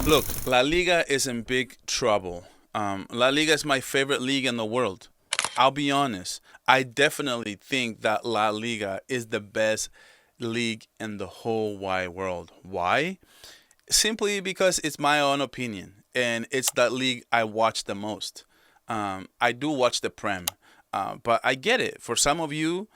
Look, La Liga is in big trouble. La Liga is my favorite league in the world. I'll be honest. I definitely think that La Liga is the best league in the whole wide world. Why? Simply because it's my own opinion, and it's that league I watch the most. I do watch the Prem, but I get it. For some of you,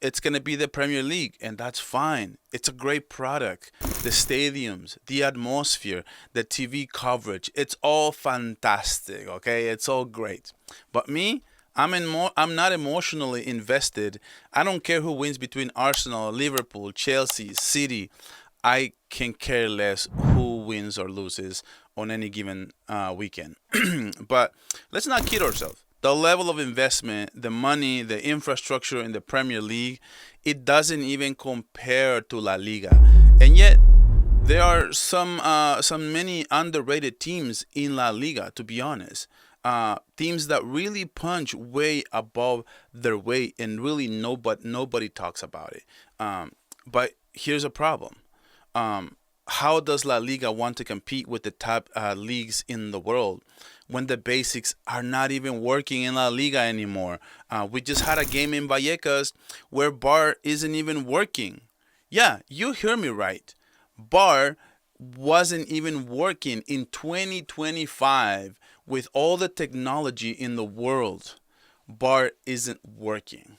it's going to be the Premier League, and that's fine. It's a great product. The stadiums, the atmosphere, the TV coverage, it's all fantastic, okay? It's all great. But me, I'm not emotionally invested. I don't care who wins between Arsenal, Liverpool, Chelsea, City. I can care less who wins or loses on any given weekend. But let's not kid ourselves. The level of investment, the money, the infrastructure in the Premier League, it doesn't even compare to La Liga. And yet, there are some many underrated teams in La Liga. To be honest, teams that really punch way above their weight, and really nobody talks about it. But here's a problem. How does La Liga want to compete with the top leagues in the world when the basics are not even working in La Liga anymore? We just had a game in Vallecas where VAR isn't even working. Yeah, you hear me right. VAR wasn't even working in 2025 with all the technology in the world. VAR isn't working.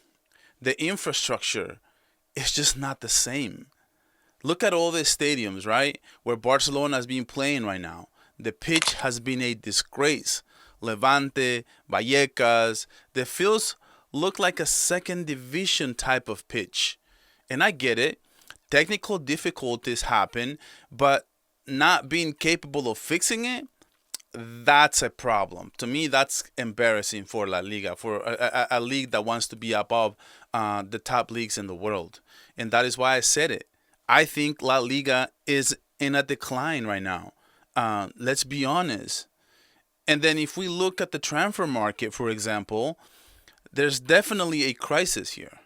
The infrastructure is just not the same. Look at all the stadiums, right? Where Barcelona has been playing right now. The pitch has been a disgrace. Levante, Vallecas, the fields look like a second division type of pitch. And I get it. Technical difficulties happen, but not being capable of fixing it, that's a problem. To me, that's embarrassing for La Liga, for a league that wants to be above the top leagues in the world. And that is why I said it. I think La Liga is in a decline right now. Let's be honest. And then if we look at the transfer market, for example, there's definitely a crisis here.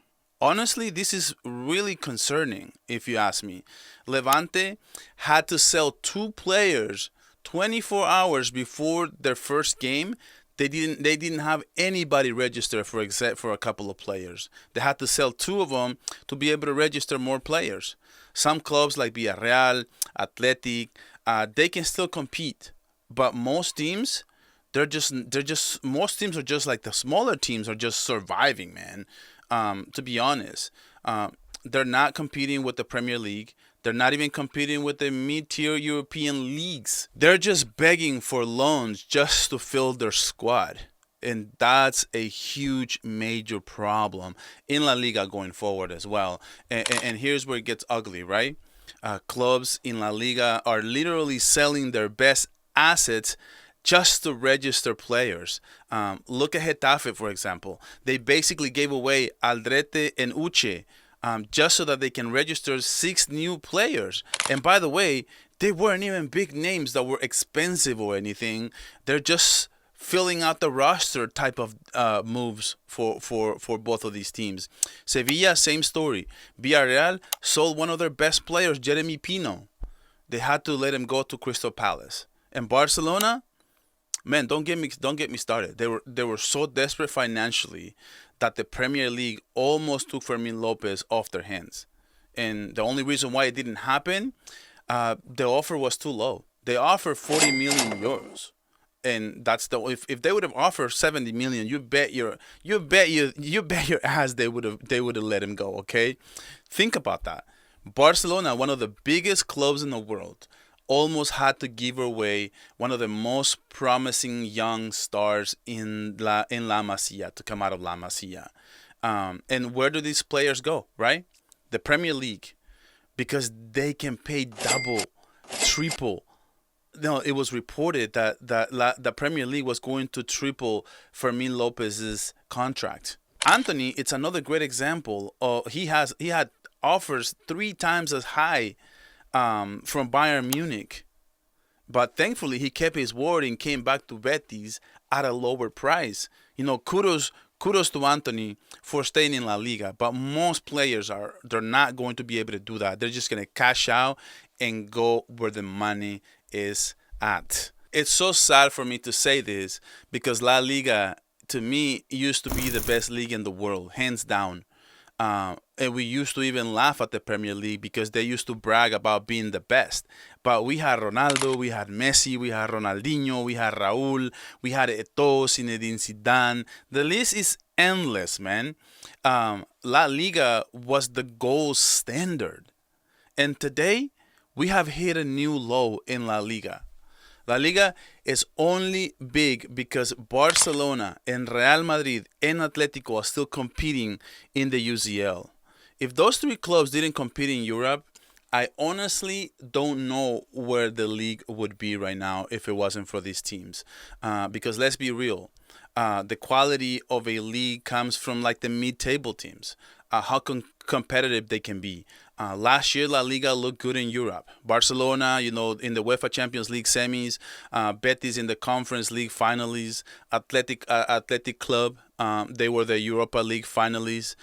Honestly, this is really concerning if you ask me. Levante had to sell two players 24 hours before their first game. They didn't have anybody register for except for a couple of players. They had to sell two of them to be able to register more players. Some clubs like Villarreal, Athletic, they can still compete, but most teams, they're just most teams are just like the smaller teams are just surviving, man. To be honest, they're not competing with the Premier League. They're not even competing with the mid-tier European leagues. They're just begging for loans just to fill their squad. And that's a huge major problem in La Liga going forward as well. And here's where it gets ugly, right? Clubs in La Liga are literally selling their best assets just to register players. Look at Getafe, for example. They basically gave away Aldrete and Uche just so that they can register six new players. And by the way, they weren't even big names that were expensive or anything. They're just filling out the roster type of moves for both of these teams. Sevilla, same story. Villarreal sold one of their best players, Jeremy Pino. They had to let him go to Crystal Palace. And Barcelona, man, don't get me started. They were so desperate financially that the Premier League almost took Fermin Lopez off their hands. And the only reason why it didn't happen, the offer was too low. They offered 40 million euros, and that's the if they would have offered 70 million, you bet your ass they would have let him go. Okay, think about that. Barcelona, one of the biggest clubs in the world, almost had to give away one of the most promising young stars in La Masia to come out of La Masia. And where do these players go? Right, the Premier League, because they can pay double, triple. No, it was reported that the Premier League was going to triple Fermin Lopez's contract. Anthony, it's another great example. He had offers three times as high from Bayern Munich, but thankfully he kept his word and came back to Betis at a lower price. Kudos to Anthony for staying in La Liga, but most players they're not going to be able to do that. They're just going to cash out and go where the money is at. It's so sad for me to say this because La Liga, to me, used to be the best league in the world, hands down. And we used to even laugh at the Premier League because they used to brag about being the best. But we had Ronaldo, we had Messi, we had Ronaldinho, we had Raúl, we had Eto'o, Zinedine Zidane. The list is endless, man. La Liga was the gold standard. And today, we have hit a new low in La Liga. La Liga is only big because Barcelona and Real Madrid and Atletico are still competing in the UCL. If those three clubs didn't compete in Europe, I honestly don't know where the league would be right now if it wasn't for these teams. Because let's be real, the quality of a league comes from like the mid-table teams, how competitive they can be. Last year, La Liga looked good in Europe. Barcelona, in the UEFA Champions League semis. Betis in the Conference League finalists. Athletic Club, they were the Europa League finalists.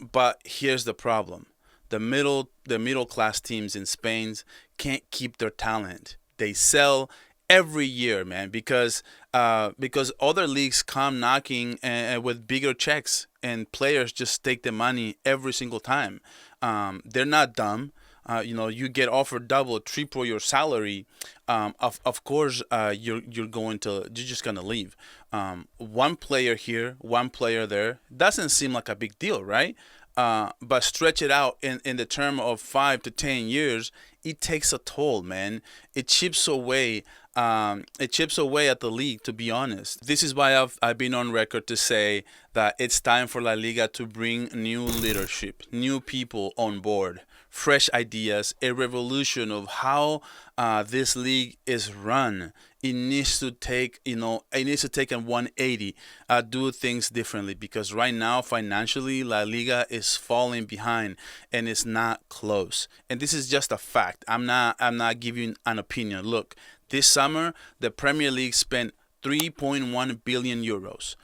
But here's the problem: the middle class teams in Spain can't keep their talent. They sell every year, man, because other leagues come knocking with bigger checks, and players just take the money every single time. They're not dumb. You get offered double, triple your salary. Of course, you're just gonna leave. One player here, one player there doesn't seem like a big deal, right? But stretch it out in the term of 5 to 10 years, it takes a toll, man. It chips away. It chips away at the league, to be honest. This is why I've been on record to say that it's time for La Liga to bring new leadership, new people on board, fresh ideas, a revolution of how this league is run. It needs to take, a 180, do things differently, because right now financially La Liga is falling behind and it's not close. And this is just a fact. I'm not giving an opinion. Look, this summer the Premier League spent 3.1 billion euros.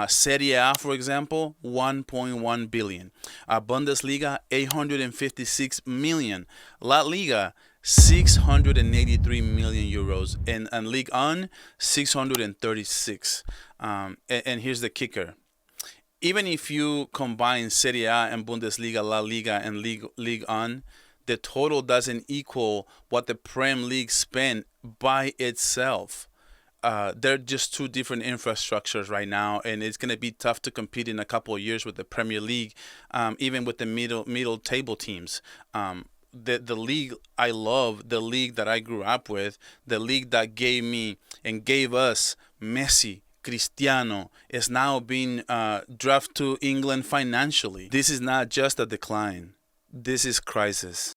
Serie A, for example, 1.1 billion. Bundesliga, 856 million. La Liga, 683 million euros. And Ligue 1, 636. And here's the kicker. Even if you combine Serie A and Bundesliga, La Liga, and Ligue 1, the total doesn't equal what the Prem League spent by itself. They're just two different infrastructures right now, and it's going to be tough to compete in a couple of years with the Premier League, even with the middle table teams. The league I love, the league that I grew up with, the league that gave me and gave us Messi, Cristiano, is now being drafted to England financially. This is not just a decline. This is crisis.